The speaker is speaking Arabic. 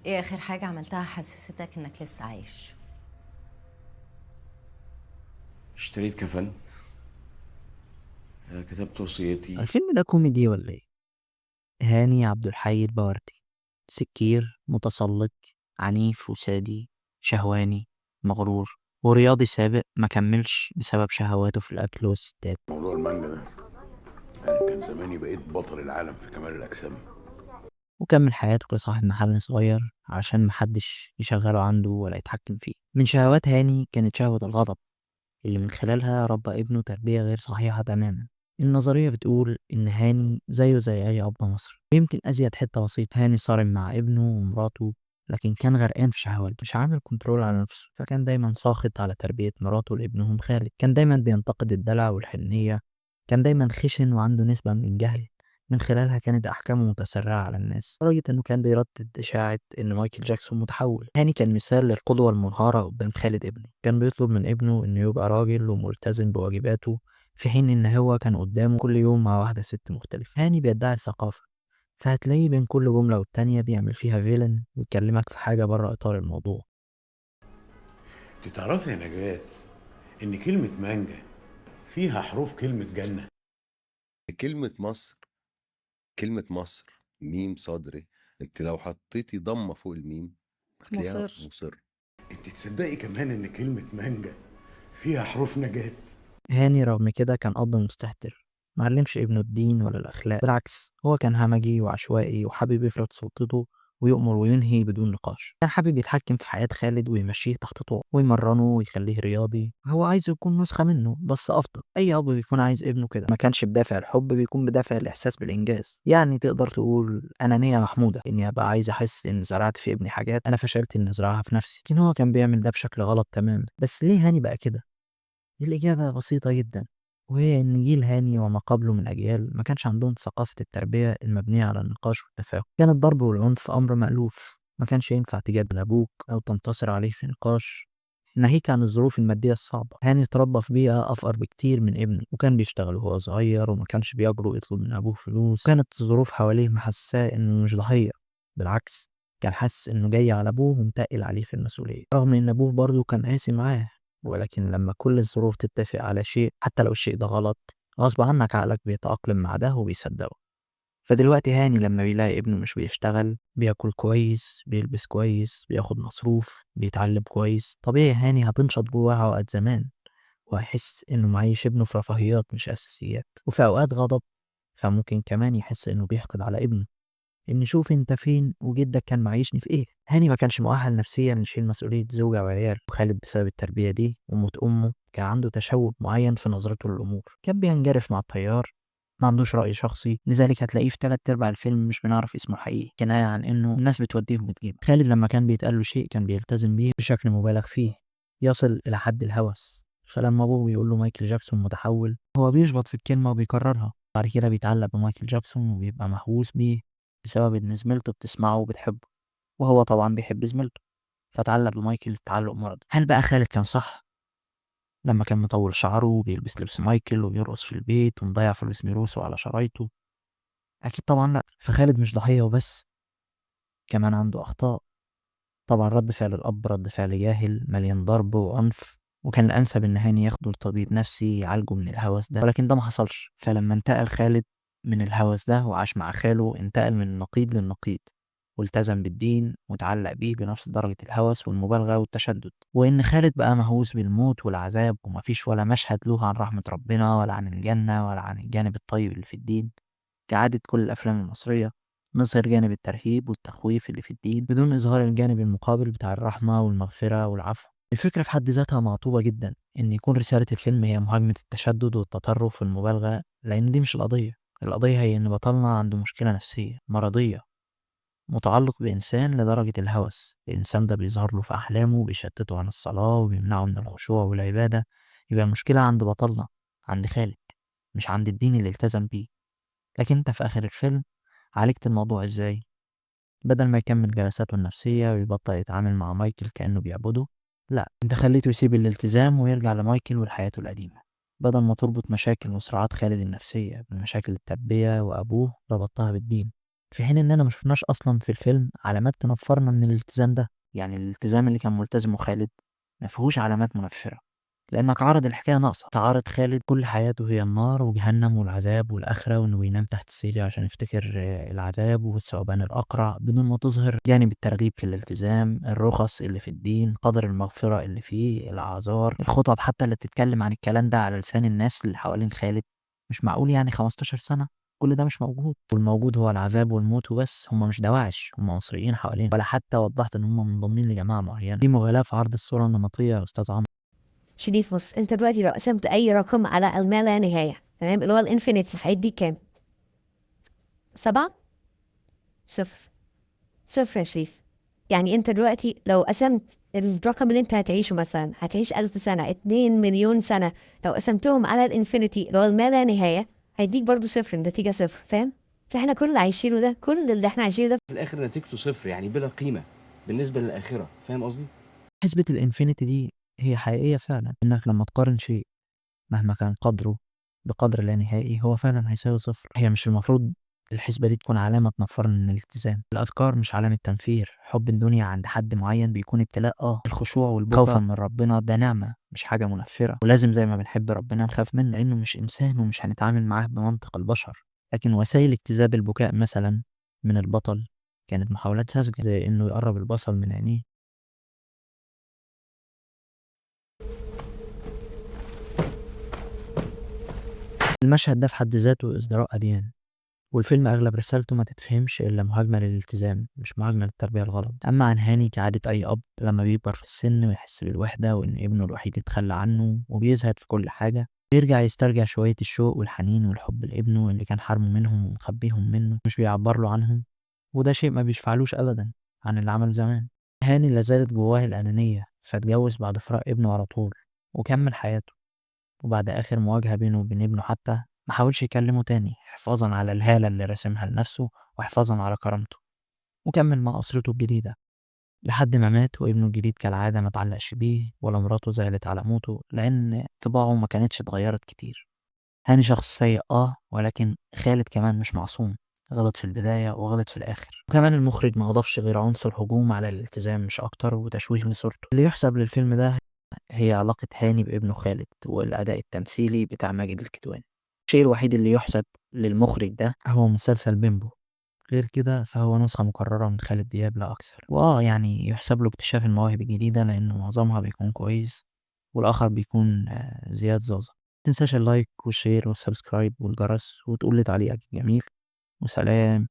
ايه اخر حاجة عملتها حسستك انك لسه عايش؟ اشتريت كفن. كتبت وصيتي. الفيلم ده كوميدي ولا ايه؟ هاني عبد الحي البوردي، سكير متسلط، عنيف وسادي، شهواني، مغرور، ورياضي سابق ما كملش بسبب شهواته في الأكل والستات. موضوع المانجا ده، انا كان زماني بقيت بطل العالم في كمال الاجسام. وكمل حياته كصاحب محل صغير عشان محدش يشغله عنده ولا يتحكم فيه. من شهوات هاني كانت شهوة الغضب، اللي من خلالها ربى ابنه تربية غير صحيحة تماما. النظرية بتقول إن هاني زيه زي أي أب مصري، ويمكن أزيد حتة بسيطة. هاني صارم مع ابنه ومراته، لكن كان غرقان في شهواته، مش عامل كنترول على نفسه. فكان دايما ساخط على تربية مراته لابنهم خالد، كان دايما بينتقد الدلع والحنية، كان دايما خشن وعنده نسبة من الجهل من خلالها كانت أحكامه متسرعة على الناس، لدرجة إنه كان بيردد إشاعة إن مايكل جاكسون متحول. هاني كان مثال للقدوة المنهارة قدام خالد ابنه، كان بيطلب من ابنه إنه يبقى راجل وملتزم بواجباته، في حين إن هو كان قدامه كل يوم مع واحدة ست مختلفة. هاني بيدعي الثقافة، فهتلاقيه بين كل جملة والتانية بيعمل فيها فيلن ويكلمك في حاجة بره إطار الموضوع. انت تعرفي يا نجاة ان كلمة مانجا فيها حروف كلمة جنة؟ كلمة مصر كلمة مصر ميم صدري. انت لو حطيتي ضمة فوق الميم هتلاقيها مصر. مصر. انت تصدقي كمان ان كلمة مانجا فيها حروف نجاة؟ هاني رغم كده كان أب مستهتر، معلمش ابنه الدين ولا الأخلاق، بالعكس هو كان همجي وعشوائي وحابب يفرض سلطته ويؤمر وينهي بدون نقاش. كان حابب يتحكم في حياة خالد ويمشيه تحت طوعه ويمرنه ويخليه رياضي. هو عايز يكون نسخة منه بس أفضل. أي أب بيكون عايز ابنه كده، ما كانش بدافع الحب، بيكون بدافع الإحساس بالإنجاز. يعني تقدر تقول أنانية محمودة، إني أبقى عايز أحس إن زرعت في ابني حاجات أنا فشلت إني أزرعها في نفسي. لكن هو كان بيعمل ده بشكل غلط تماما. بس ليه هاني بقى كده؟ الإجابة بسيطة جدا، وهي إن جيل هاني وما قبله من أجيال ما كانش عندهم ثقافة التربية المبنية على النقاش والتفاهم. كان الضرب والعنف أمر مألوف، ما كانش ينفع تجادل أبوك أو تنتصر عليه في نقاش، ناهيك عن الظروف المادية الصعبة. هاني اتربى في بيئة أفقر بكتير من ابنه، وكان بيشتغل وهو صغير وما كانش بيجرؤ يطلب من أبوه فلوس. كانت الظروف حواليه محساه إنه مش ضحية، بالعكس كان حاسس إنه جاي على أبوه ومتقل عليه في المسؤولية، رغم إن أبوه برضه كان قاسي معاه. ولكن لما كل الظروف تتفق على شيء حتى لو الشيء ده غلط، غصب عنك عقلك بيتأقلم مع ده وبيصدقه. فدلوقتي هاني لما بيلاقي ابنه مش بيشتغل، بياكل كويس، بيلبس كويس، بياخد مصروف، بيتعلم كويس، طبيعي هاني هتنشط جواه عقد زمان، وهيحس انه معيش ابنه في رفاهيات مش اساسيات. وفي اوقات غضب فممكن كمان يحس انه بيحقد على ابنه، إن شوف أنت فين وجدك كان معيشني في إيه. هاني ما كانش مؤهل نفسيا يشيل مسؤولية زوجة وعيال، وخالد بسبب التربية دي وموت أمه كان عنده تشوب معين في نظرته للأمور، كان بينجرف مع التيار، ما عندوش رأي شخصي. لذلك هتلاقيه في تلات أرباع الفيلم مش بنعرف اسمه الحقيقي، كناية عن إنه الناس بتوديه وبتجيب. خالد لما كان بيتقال له شيء كان بيلتزم بيه بشكل مبالغ فيه، يصل إلى حد الهوس. فلما أبوه بيقول له مايكل جاكسون متحول، هو بيشبط في الكلمة وبيكررها. بعد كده بيتعلق بمايكل جاكسون وبيبقى مهووس بيه بسبب إن زميلته بتسمعه وبتحبه، وهو طبعا بيحب زميلته، فتعلق بمايكل تعلق مرض. هل بقى خالد كان صح لما كان مطول شعره وبيلبس لبس مايكل وبيرقص في البيت ومضيع فلوس ميروسه على شرايطه؟ أكيد طبعا لأ. فخالد مش ضحية وبس، كمان عنده أخطاء. طبعا رد فعل الأب رد فعل جاهل مليان ضرب وعنف، وكان الأنسب إن هاني ياخده لطبيب نفسي يعالجه من الهوس ده، ولكن ده ما حصلش. فلما انتقل خالد من الهوس ده وعاش مع خاله، انتقل من النقيض للنقيض، والتزم بالدين وتعلق بيه بنفس درجة الهوس والمبالغة والتشدد. وإن خالد بقى مهووس بالموت والعذاب، ومفيش ولا مشهد له عن رحمة ربنا ولا عن الجنة ولا عن الجانب الطيب اللي في الدين. كعادة كل الأفلام المصرية، نظهر جانب الترهيب والتخويف اللي في الدين بدون إظهار الجانب المقابل بتاع الرحمة والمغفرة والعفو. الفكرة في حد ذاتها معطوبة جدا إن يكون رسالة الفيلم هي مهاجمة التشدد والتطرف والمبالغة، لأن دي مش القضية. القضية هي إن بطلنا عنده مشكلة نفسية مرضية، متعلق بإنسان لدرجة الهوس. الإنسان ده بيظهر له في أحلامه وبيشتته عن الصلاة وبيمنعه من الخشوع والعبادة. يبقى المشكلة عند بطلنا، عند خالد، مش عند الدين اللي التزم بيه. لكن انت في آخر الفيلم عالجت الموضوع ازاي؟ بدل ما يكمل جلساته النفسية ويبطل يتعامل مع مايكل كأنه بيعبده، لا، انت خليته يسيب الالتزام ويرجع لمايكل ولحياته القديمة. بدل ما تربط مشاكل وصراعات خالد النفسية بمشاكل التربية وأبوه، ربطتها بالدين. في حين إننا ما شفناش أصلا في الفيلم علامات تنفرنا من الالتزام ده. يعني الالتزام اللي كان ملتزمه خالد ما فيهوش علامات منفرة، لأنك عارض الحكاية ناقصة. تعارض خالد كل حياته هي النار وجهنم والعذاب والآخرة، وإنه ينام تحت السرير عشان يفتكر العذاب والثعبان الأقرع، بدون ما تظهر جانب الترغيب في الالتزام، الرخص اللي في الدين، قدر المغفرة اللي فيه، الأعذار، الخطب حتى اللي تتكلم عن الكلام ده على لسان الناس اللي حوالين خالد. مش معقول يعني 15 سنة كل ده مش موجود، والموجود هو العذاب والموت وبس. هم مش دواعش، هم مصريين حوالين، ولا حتى وضحت ان هم منضمين لجماعة معينة. دي مغالاة في عرض الصورة النمطية يا أستاذ عمرو. شريف بص، انت دلوقتي لو قسمت اي رقم على الما لا نهاية، تمام، اللي هو الانفينيتي، هيديك كام؟ 7. 0. 0 يا شريف. يعني انت دلوقتي لو قسمت الرقم اللي انت هتعيشه، مثلا هتعيش 1000 سنة، 2 مليون سنة، لو قسمتهم على الانفينيتي اللي هو الما لا نهاية، هيديك برضو 0، النتيجة 0. فاهم؟ فاحنا كل اللي عايشينه ده، كل اللي احنا عايشينه ده في الاخر نتيجته صفر، يعني بلا قيمه بالنسبه للاخره. فاهم قصدي؟ حسبة الانفينيتي دي هي حقيقية فعلا، انك لما تقارن شيء مهما كان قدره بقدر لا نهائي هو فعلا هيساوي صفر. هي مش المفروض الحسبة دي تكون علامة تنفرنا من الالتزام؟ الأذكار مش علامة تنفير. حب الدنيا عند حد معين بيكون ابتلاء. الخشوع والبكاء خوفا من ربنا ده نعمة مش حاجة منفرة، ولازم زي ما بنحب ربنا نخاف منه، لأنه مش إنسان ومش هنتعامل معاه بمنطق البشر. لكن وسائل اجتذاب البكاء مثلا من البطل كانت محاولات ساذجة، زي إنه يقرب البصل من عينيه. المشهد ده في حد ذاته ازدراء أديان، والفيلم أغلب رسالته ما تتفهمش إلا مهاجمة للالتزام مش مهاجمة للتربية الغلط. أما عن هاني كعادة أي أب لما بيكبر في السن ويحس بالوحدة وإن ابنه الوحيد اتخلى عنه وبيزهد في كل حاجة، بيرجع يسترجع شوية الشوق والحنين والحب لابنه اللي كان حارمه منهم ومخبيهم منه، مش بيعبر له عنهم. وده شيء ما بيشفعلوش أبدا عن اللي عمله زمان. هاني لازالت جواه الأنانية، فاتجوز بعد فراق ابنه على طول وكمل حياته. وبعد آخر مواجهة بينه وبين ابنه حتى ما حاولش يكلمه تاني، حفاظا على الهالة اللي رسمها لنفسه وحفاظا على كرامته، وكمل مع أسرته الجديدة لحد ما مات. وابنه الجديد كالعادة ما تعلقش بيه، ولا مراته زعلت على موته، لأن طباعه ما كانتش اتغيرت كتير. هاني شخص سيء ولكن خالد كمان مش معصوم. غلط في البداية وغلط في الآخر. وكمان المخرج ما أضافش غير عنصر هجوم على الالتزام مش أكتر، وتشويه لصورته. اللي يحسب للفيلم ده هي علاقة هاني بابنه خالد والأداء التمثيلي بتاع ماجد الكدواني. الشيء الوحيد اللي يحسب للمخرج ده هو مسلسل بيمبو، غير كده فهو نسخة مكررة من خالد دياب لا أكثر. يعني يحسب له اكتشاف المواهب الجديدة، لأن معظمها بيكون كويس والآخر بيكون زياد زازا. متنساش اللايك والشير والسبسكرايب والجرس، وتقول لي تعليقك الجميل. وسلام.